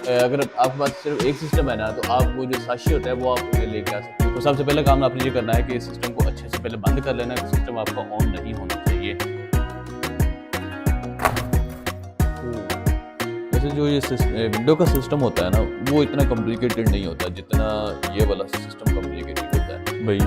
अगर आपके पास सिर्फ एक सिस्टम है ना, तो आप वो जो साशी होता है वो आप लेके आ सकते हो। तो सबसे पहला काम आपने ये करना है कि सिस्टम को अच्छे से पहले बंद कर लेना है। सिस्टम आपका ऑन नहीं होना चाहिए। वैसे जो ये विंडो का सिस्टम होता है ना, वो इतना कॉम्प्लिकेटेड नहीं होता जितना ये वाला सिस्टम कॉम्प्लिकेटेड होता है भाई।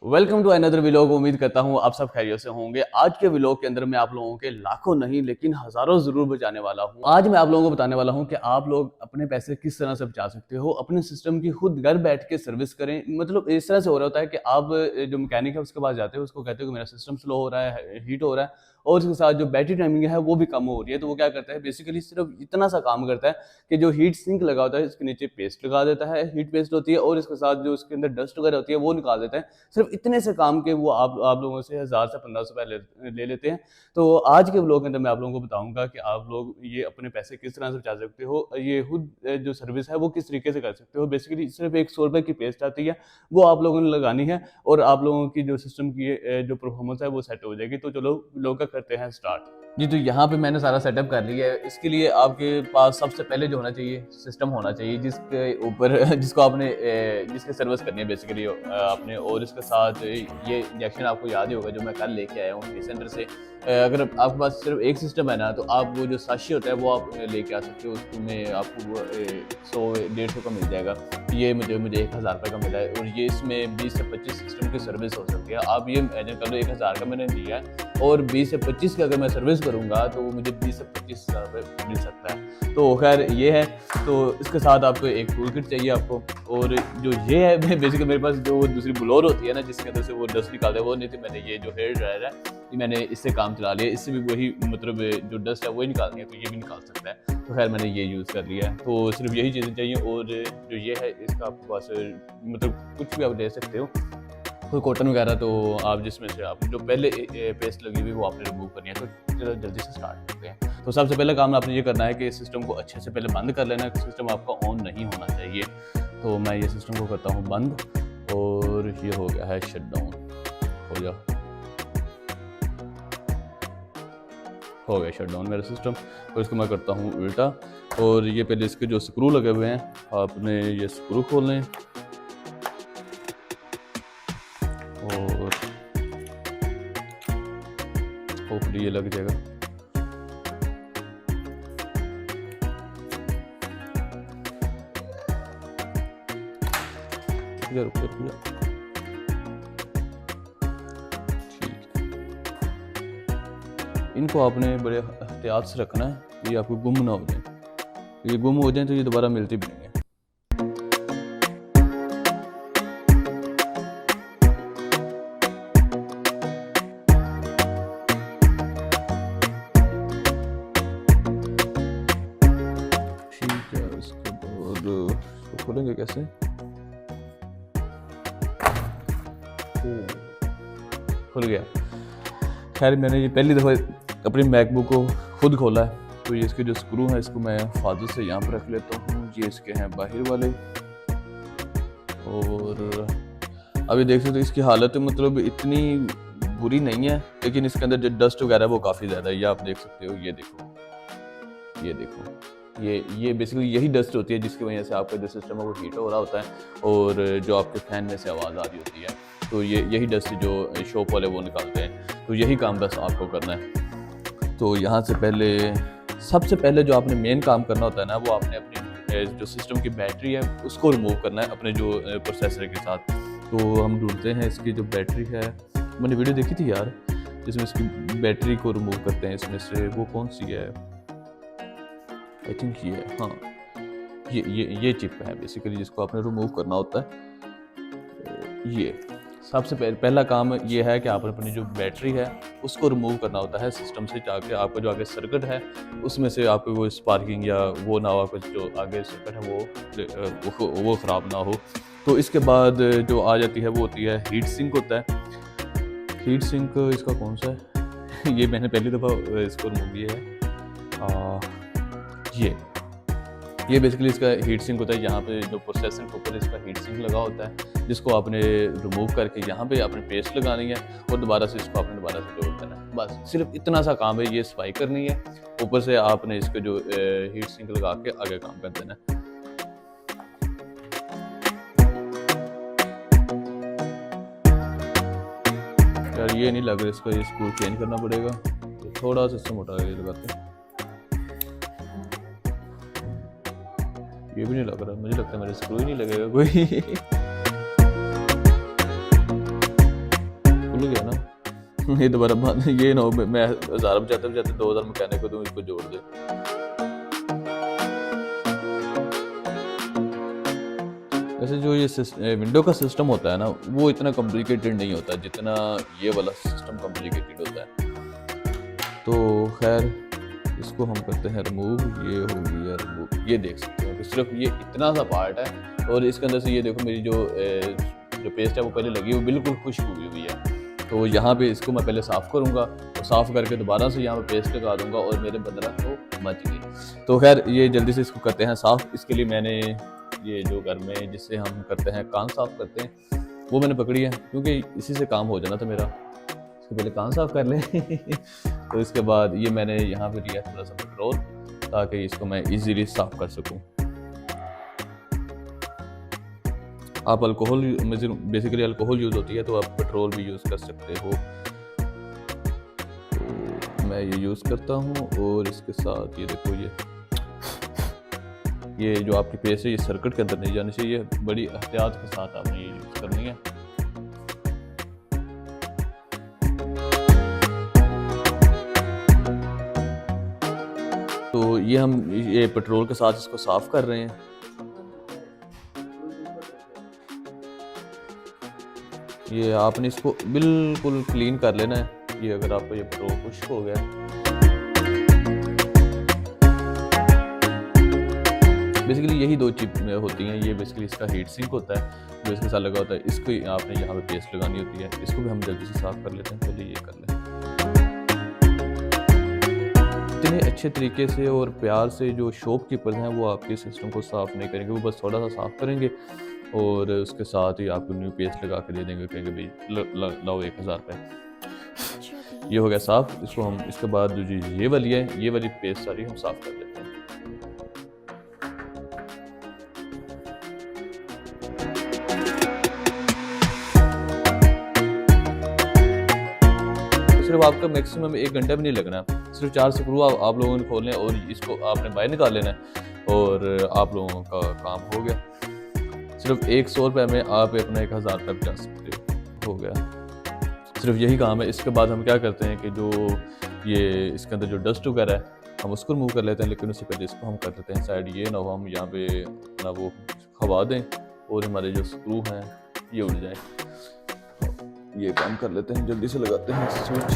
Welcome to another vlog. उम्मीद करता हूँ आप सब खैरियत से होंगे। आज के व्लॉग के अंदर मैं आप लोगों के लाखों नहीं लेकिन हजारों जरूर बचाने वाला हूँ। आज मैं आप लोगों को बताने वाला हूँ कि आप लोग अपने पैसे किस तरह से बचा सकते हो, अपने सिस्टम की खुद घर बैठ के सर्विस करें। मतलब इस तरह से हो रहा होता है कि आप जो मैकेनिक है उसके पास जाते हो, उसको कहते हो कि मेरा सिस्टम स्लो हो रहा है, हीट हो रहा है, और उसके साथ जो बैटरी टाइमिंग है वो भी कम हो रही है। तो वो क्या करता है, बेसिकली सिर्फ इतना सा काम करता है कि जो हीट सिंक लगा होता है इसके नीचे पेस्ट लगा देता है, हीट पेस्ट होती है, और इसके साथ जो उसके अंदर डस्ट वगैरह होती है वो निकाल देता है। सिर्फ इतने से काम के वो आप लोगों से 1000 से 1500 रुपए ले लेते हैं। तो आज के व्लॉग के अंदर मैं आप लोगों को बताऊंगा कि आप लोग ये अपने पैसे किस तरह से बचा सकते हो, ये खुद जो सर्विस है वो किस तरीके से कर सकते हो। बेसिकली सिर्फ एक 100 रुपए की पेस्ट आती है, वो आप लोगों ने लगानी है और आप लोगों की जो सिस्टम की जो परफॉर्मेंस है वो सेट हो जाएगी। तो चलो व्लॉग का करते हैं स्टार्ट जी। तो यहाँ पे मैंने सारा सेटअप कर लिया है। इसके लिए आपके पास सबसे पहले जो होना चाहिए, सिस्टम होना चाहिए जिसके ऊपर जिसको आपने जिसकी सर्विस करनी है बेसिकली आपने। और इसके साथ ये इंजेक्शन आपको याद ही होगा जो मैं कल लेके आया हूँ सेंटर से। अगर आपके पास सिर्फ एक सिस्टम है ना, तो आप वो जो साशी होता है वो आप लेके आ सकते हो। उसमें आपको वो 100-150 का मिल जाएगा। ये मुझे 1000 रुपये का मिला है, और ये इसमें 20 से 25 सिस्टम की सर्विस हो सकती है। आप ये इमेजिन कर लो, 1000 का मैंने लिया है और 20 से 25 की अगर मैं सर्विस करूंगा तो मुझे 20 से 25,000 रुपये मिल सकता है। तो खैर ये है। तो इसके साथ आपको एक टूल किट चाहिए आपको। और जो ये है बेसिकली मेरे पास जो दूसरी ब्लोअर होती है ना, जिसके अंदर से वो डस्ट निकालते हैं, वो नहीं थी। मैंने ये जो हेयर ड्रायर है ये मैंने इससे काम चला लिया। इससे भी वही मतलब जो डस्ट है वही निकालनी है, तो ये भी निकाल सकता है। तो खैर मैंने ये यूज़ कर लिया है। तो सिर्फ यही चीज़ें चाहिए। और जो ये है इसका आपके पास मतलब कुछ भी आप ले सकते हो, कोई कॉटन वगैरह, तो आप जिसमें से आप जो पहले पेस्ट लगी हुई वो आपने रिमूव करनी है। तो चलो जल्दी से स्टार्ट करते हैं। तो सबसे पहले काम आपने ये करना है कि सिस्टम को अच्छे से पहले बंद कर लेना है। सिस्टम आपका ऑन नहीं होना चाहिए। तो मैं ये सिस्टम को करता हूँ बंद, और ये हो गया है शट डाउन। हो जा हो गया शट डाउन मेरा सिस्टम। और इसको मैं करता हूँ उल्टा। और ये पहले इसके जो स्क्रू लगे हुए हैं आपने ये स्क्रू खोलने, और होपफुली ये लग जाएगा। इनको आपने बड़े एहतियात से रखना है, ये आपको गुम ना हो जाए। ये गुम हो जाए तो ये दोबारा मिलती भी नहीं है। ठीक है, इसके बाद इसको खोलेंगे कैसे? खुल गया। खैर मैंने ये पहली दफ़ा अपनी मैकबुक को खुद खोला है। तो ये इसके जो स्क्रू हैं इसको मैं फाजल से यहाँ पर रख लेता हूँ। ये इसके हैं बाहर वाले। और अभी देख सकते हो इसकी हालत मतलब इतनी बुरी नहीं है, लेकिन इसके अंदर जो डस्ट वगैरह है वो काफ़ी ज़्यादा है। ये आप देख सकते हो, ये देखो, ये देखो, ये बेसिकली यही डस्ट होती है जिसकी वजह से आपका जो सिस्टम है वो हीट हो रहा होता है, और जो आपके फैन में से आवाज़ आ रही होती है। तो यही डस्ट जो शॉप वाले वो निकालते हैं। तो यही काम बस आपको करना है। तो यहाँ से पहले सबसे पहले जो आपने मेन काम करना होता है ना, वो आपने अपनी जो सिस्टम की बैटरी है उसको रिमूव करना है अपने जो प्रोसेसर के साथ। तो हम ढूंढते हैं इसकी जो बैटरी है। मैंने वीडियो देखी थी यार जिसमें इसकी बैटरी को रिमूव करते हैं इसमें से। वो कौन सी है? आई थिंक ये है। हाँ, ये चिप है बेसिकली जिसको आपने रिमूव करना होता है। ये सबसे पहला काम ये है कि आप अपनी जो बैटरी है उसको रिमूव करना होता है सिस्टम से, ताकि आपका जो आगे सर्किट है उसमें से आपको वो स्पार्किंग या वो ना हो, कुछ जो आगे सर्किट है वो ख़राब ना हो। तो इसके बाद जो आ जाती है वो होती है हीट सिंक होता है। हीट सिंक इसका कौन सा है? ये मैंने पहली दफ़ा इसको रिमूव किया है। ये बेसिकली इसका हीट सिंक होता है। यहाँ पे जो प्रोसेसर के ऊपर इसका हीट सिंक लगा होता है, जिसको आपने रिमूव करके यहाँ पे आपने पेस्ट लगानी है और दोबारा से इसको आपने दोबारा से जोड़ देना है। बस सिर्फ इतना सा काम है, ये सफाई करनी है। ऊपर से आपने इसके जो हीट सिंक लगा के आगे काम कर देना है। यार ये नहीं लग रहा, इसका ये स्क्रू चेंज करना पड़ेगा, थोड़ा सा इससे मोटा लगाते हैं। ये भी नहीं लग रहा, मुझे लगता है मेरे स्क्रू ही नहीं लगेगा कोई। खुल गया ना ये दोबारा बंद। ये ना हो मैं 1000 बचाते 2000 मैकेनिक को दूं, इसको जोड़ दे। वैसे जो ये विंडो का सिस्टम होता है ना, वो इतना कॉम्प्लिकेटेड नहीं होता जितना ये वाला सिस्टम कॉम्प्लिकेटेड होता है। तो खैर इसको हम करते हैं रिमूव। ये हो गया रिमूव। ये देख सकते हो कि सिर्फ ये इतना सा पार्ट है, और इसके अंदर से ये देखो मेरी जो पेस्ट है वो पहले लगी हुई बिल्कुल खुश्क हुई है। तो यहाँ पे इसको मैं पहले साफ़ करूँगा, तो साफ़ करके दोबारा से यहाँ पे पेस्ट लगा दूँगा और मेरे 15 तो बच गई। तो खैर ये जल्दी से इसको करते हैं साफ़। इसके लिए मैंने ये जो घर में जिससे हम करते हैं कान साफ़ करते हैं, वो मैंने पकड़ी है, क्योंकि इसी से काम हो जाना था मेरा। इसको पहले कान साफ़ कर लें। तो इसके बाद ये मैंने यहाँ पे लिया थोड़ा सा पेट्रोल, ताकि इसको मैं इजीली साफ़ कर सकूँ। आप अल्कोहल बेसिकली अल्कोहल यूज़ होती है, तो आप पेट्रोल भी यूज़ कर सकते हो। तो मैं ये यूज़ करता हूँ, और इसके साथ ये देखो ये जो आपकी पेस्ट है ये सर्किट के अंदर नहीं जानी चाहिए। बड़ी एहतियात के साथ आपने ये यूज़ करनी है। तो ये हम ये पेट्रोल के साथ इसको साफ़ कर रहे हैं। ये आपने इसको बिल्कुल क्लीन कर लेना है। ये अगर आपको ये पेट्रोल खुश्क हो गया, बेसिकली यही दो चिप होती हैं। ये बेसिकली इसका हीट सिंक होता है जो इसके साथ लगा होता है, इसको आपने यहाँ पे पेस्ट लगानी होती है। इसको भी हम जल्दी से साफ़ कर लेते हैं। पहले ये कर लें इतने अच्छे तरीके से और प्यार से। जो शॉपकीपर्स हैं वो आपके सिस्टम को साफ़ नहीं करेंगे, वो बस थोड़ा सा साफ़ करेंगे और उसके साथ ही आपको न्यू पेस्ट लगा के दे देंगे, कहेंगे भाई लाओ 1000 रुपये। ये हो गया साफ़। इसको हम इसके बाद जो ये वाली है, ये वाली पेस्ट सारी हम साफ़ कर लेते हैं। सिर्फ आपका मैक्सिमम 1 घंटा भी नहीं लगना, सिर्फ 4 स्क्रू आप लोगों ने खोलने और इसको आपने बाहर निकाल लेना है और आप लोगों का काम हो गया। सिर्फ 100 रुपये में आप अपना 1000 रुपये बचा सकते हो गया। सिर्फ यही काम है। इसके बाद हम क्या करते हैं कि जो ये इसके अंदर जो डस्ट वगैरह है हम उसको रिमूव कर लेते हैं, लेकिन उससे पहले इसको हम कर देते हैं साइड। ये ना हो हम यहाँ पे अपना वो हवा दें और हमारे जो स्क्रू हैं ये उड़ जाए। ये काम कर लेते हैं, जल्दी से लगाते हैं स्विच।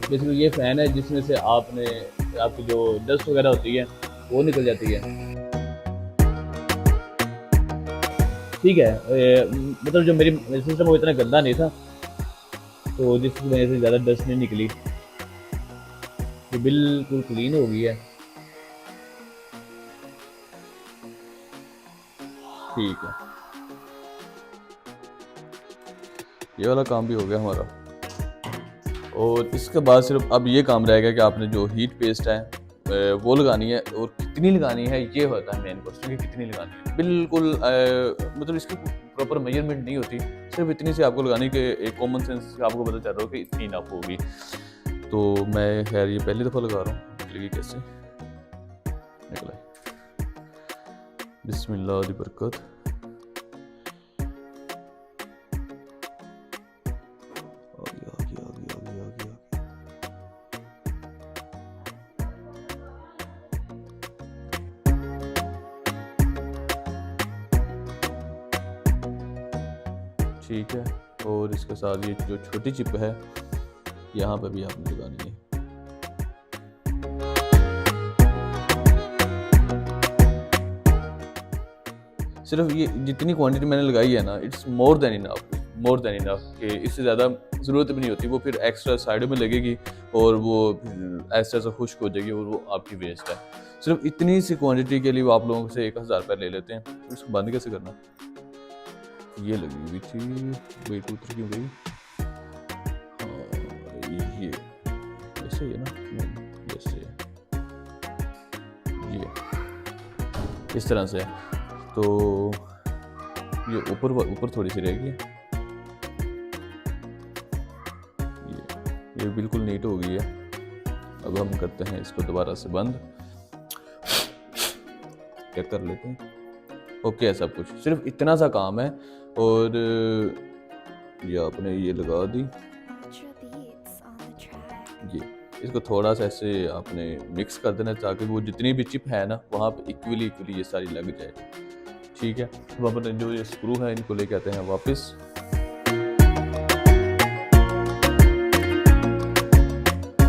बेसिकली ये फैन है जिसमें से आपकी जो डस्ट वगैरह होती है वो निकल जाती है। ठीक है, मतलब जो मेरी सिस्टम वो इतना गंदा नहीं था, तो जिसकी वजह से ज़्यादा डस्ट नहीं निकली। ये बिल्कुल क्लीन हो गई है। ठीक है, ये वाला काम भी हो गया हमारा। और इसके बाद सिर्फ अब ये काम रहेगा कि आपने जो हीट पेस्ट है वो लगानी है, और कितनी लगानी है ये होता है मेन क्वेश्चन कि कितनी लगानी है। बिल्कुल मतलब इसकी प्रॉपर मेजरमेंट नहीं होती, सिर्फ इतनी सी आपको लगानी कि एक कॉमन सेंस से आपको पता चल रहा हो कि इतनी इनफ होगी। तो मैं खैर ये पहली दफ़ा लगा रहा हूँ, निकलेगी कैसे निकला। बिस्मिल्लाह दी बरकत। ठीक है, और इसके साथ ये जो छोटी चिप है यहाँ पर भी आपने लगानी है। सिर्फ ये जितनी क्वांटिटी मैंने लगाई है ना, it's more than enough. More than enough कि इससे ज़्यादा ज़रूरत भी नहीं होती, वो फिर एक्स्ट्रा साइडों में लगेगी और वो फिर ऐसा ऐसा खुश्क हो जाएगी और वो आपकी वेस्ट है। सिर्फ इतनी सी क्वांटिटी के लिए वो आप लोगों से 1000 रुपये ले लेते हैं। इसको बंद कैसे करना? ये लगी हुई थी, वेट उतर क्यों गई? हाँ ये ऐसे ही है ना, जैसे ये इस तरह से। तो ये ऊपर थोड़ी सी रहेगी, ये बिल्कुल नीट हो गई है। अब हम करते हैं इसको दोबारा से बंद, क्या कर लेते हैं। ओके है सब कुछ, सिर्फ इतना सा काम है। और ये आपने ये लगा दी, ये इसको थोड़ा सा ऐसे आपने मिक्स कर देना ताकि वो जितनी भी चिप है ना वहाँ पे इक्वली ये सारी लग जाए। ठीक है, अब अपने जो ये स्क्रू है इनको लेके आते हैं वापस।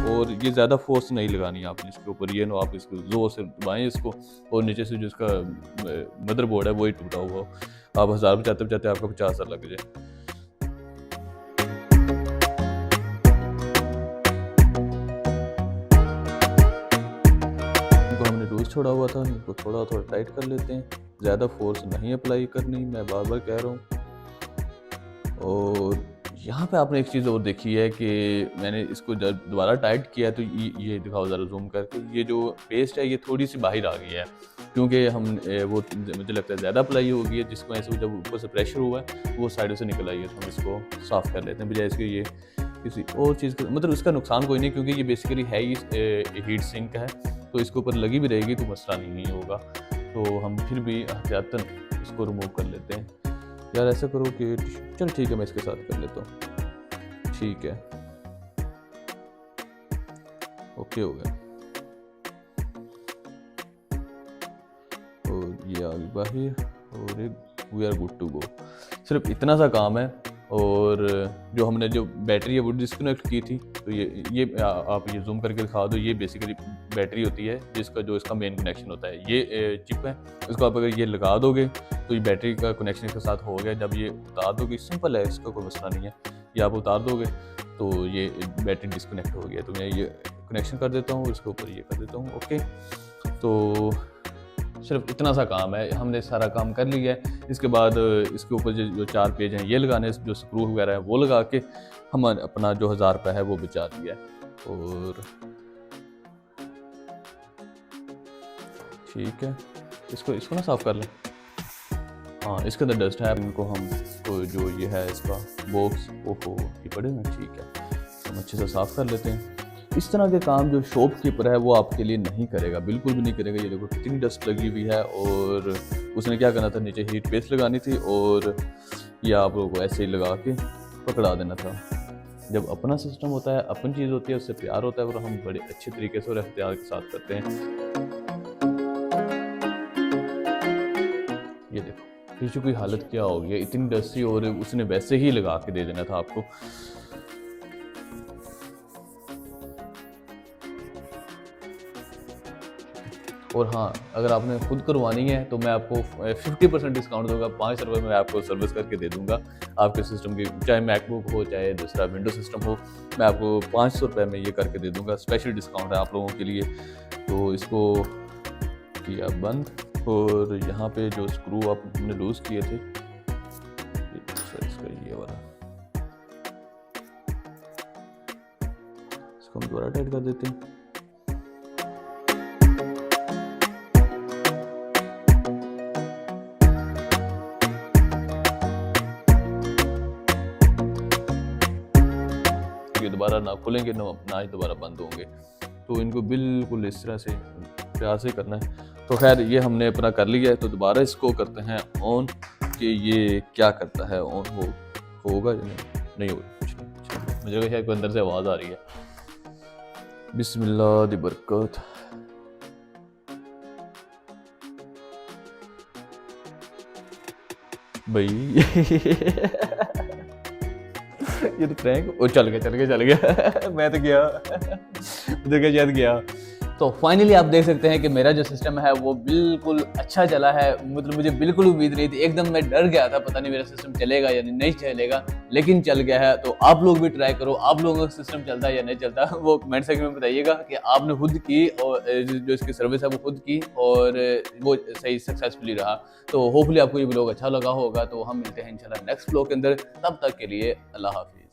और ये ज़्यादा फोर्स नहीं लगानी है आपने इसके ऊपर, ये ना आप इसको जोर से दबाएं इसको, और नीचे से जो इसका मदरबोर्ड है वही टूटा हुआ हो। आप 1000 बचाते बचाते आपका 50,000 लग जाए। इनको हमने लूज छोड़ा हुआ था, इनको थोड़ा थोड़ा टाइट कर लेते हैं। ज़्यादा फोर्स नहीं अप्लाई करनी, मैं बार बार कह रहा हूँ। और यहाँ पे आपने एक चीज़ और देखी है कि मैंने इसको जब दोबारा टाइट किया तो ये दिखाओ ज़रा जूम करके, ये जो पेस्ट है ये थोड़ी सी बाहर आ गई है क्योंकि हम वो मुझे लगता है ज़्यादा अप्लाई हो गई है, जिसकी वजह से जब ऊपर से प्रेशर हुआ है वो साइडों से निकल आई है। तो हम इसको साफ़ कर लेते हैं बजाय इसके ये किसी और चीज़ का, मतलब इसका नुकसान कोई नहीं क्योंकि ये बेसिकली है ही हीट सिंक है, तो इसके ऊपर लगी भी रहेगी तो मसला नहीं होगा। तो हम फिर भी एहतियातन इसको रिमूव कर लेते हैं। यार ऐसा करो कि चल ठीक है मैं इसके साथ कर लेता हूँ। ठीक है, ओके हो गया। और ये आ गई बाहर और we are good to go. सिर्फ इतना सा काम है। और जो हमने जो बैटरी है वो डिस्कनेक्ट की थी, तो ये आप ये जूम करके दिखा दो, ये बेसिकली बैटरी होती है जिसका जो इसका मेन कनेक्शन होता है। ये चिप है, इसको आप अगर ये लगा दोगे तो ये बैटरी का कनेक्शन इसके साथ हो गया। जब ये उतार दोगे, सिंपल है, इसका कोई मसला नहीं है, ये आप उतार दोगे तो ये बैटरी डिस्कनेक्ट हो गया। तो मैं ये कनेक्शन कर देता हूँ, इसके ऊपर ये कर देता हूँ। ओके, तो सिर्फ इतना सा काम है, हमने सारा काम कर लिया है। इसके बाद इसके ऊपर जो 4 पेज हैं ये लगाने, जो स्क्रू वगैरह है वो लगा के हम अपना जो 1000 रुपये है वो बचा दिया है। और ठीक है, इसको ना साफ़ कर लें। हाँ, इसके अंदर डस्ट है, इनको हम तो जो ये है इसका बॉक्स, ओहो ये पड़े हैं, ठीक है, हम अच्छे से साफ़ कर लेते हैं। इस तरह के काम जो शॉपकीपर है वो आपके लिए नहीं करेगा, बिल्कुल भी नहीं करेगा। ये देखो कितनी डस्ट लगी हुई है। और उसने क्या करना था, नीचे हीट पेस्ट लगानी थी और ये आप लोगों को ऐसे ही लगा के पकड़ा देना था। जब अपना सिस्टम होता है, अपनी चीज़ होती है, उससे प्यार होता है और हम बड़े अच्छे तरीके से और इख्तियार के साथ करते हैं। ये देखो टिश्यू की हालत क्या हो गई है, इतनी डस्टी, और उसने वैसे ही लगा के दे देना था आपको। और हाँ, अगर आपने खुद करवानी है तो मैं आपको 50% डिस्काउंट दूंगा। 5 रुपये में आपको सर्विस करके दे दूंगा आपके सिस्टम की, चाहे मैकबुक हो चाहे दूसरा विंडो सिस्टम हो, मैं आपको 500 रुपये में ये करके दे दूंगा। स्पेशल डिस्काउंट है आप लोगों के लिए। तो इसको किया बंद, और यहाँ पे जो स्क्रू आपने लूज़ किए थे, इसका ये वाला, इसको हम दोबारा टाइट कर देते हैं। दोबारा ना खुलेंगे ना ही दोबारा बंद होंगे, तो इनको बिल्कुल इस तरह से प्यार से करना है। तो खैर ये हमने अपना कर लिया है, तो दोबारा इसको करते हैं ऑन, कि ये क्या करता है, ऑन होगा या नहीं होगा, कुछ नहीं। मुझे लगा शायद अंदर से आवाज़ आ रही है। बिस्मिल्लाह दी बरकत। भाई ये तो प्रैंक, वो चल गया मैं तो गया उधर का शायद गया। तो फाइनली आप देख सकते हैं कि मेरा जो सिस्टम है वो बिल्कुल अच्छा चला है। मतलब मुझे बिल्कुल उम्मीद नहीं थी, एकदम मैं डर गया था, पता नहीं मेरा सिस्टम चलेगा या नहीं चलेगा, लेकिन चल गया है। तो आप लोग भी ट्राई करो, आप लोगों का सिस्टम चलता है या नहीं चलता वो कमेंट सेक्शन में बताइएगा कि आपने खुद की और जो इसकी सर्विस है वो खुद की और वो सही सक्सेसफुली रहा। तो होपफुली आपको ये व्लॉग अच्छा लगा होगा। तो हम मिलते हैं इंशाल्लाह नेक्स्ट व्लॉग के अंदर, तब तक के लिए अल्लाह हाफिज़।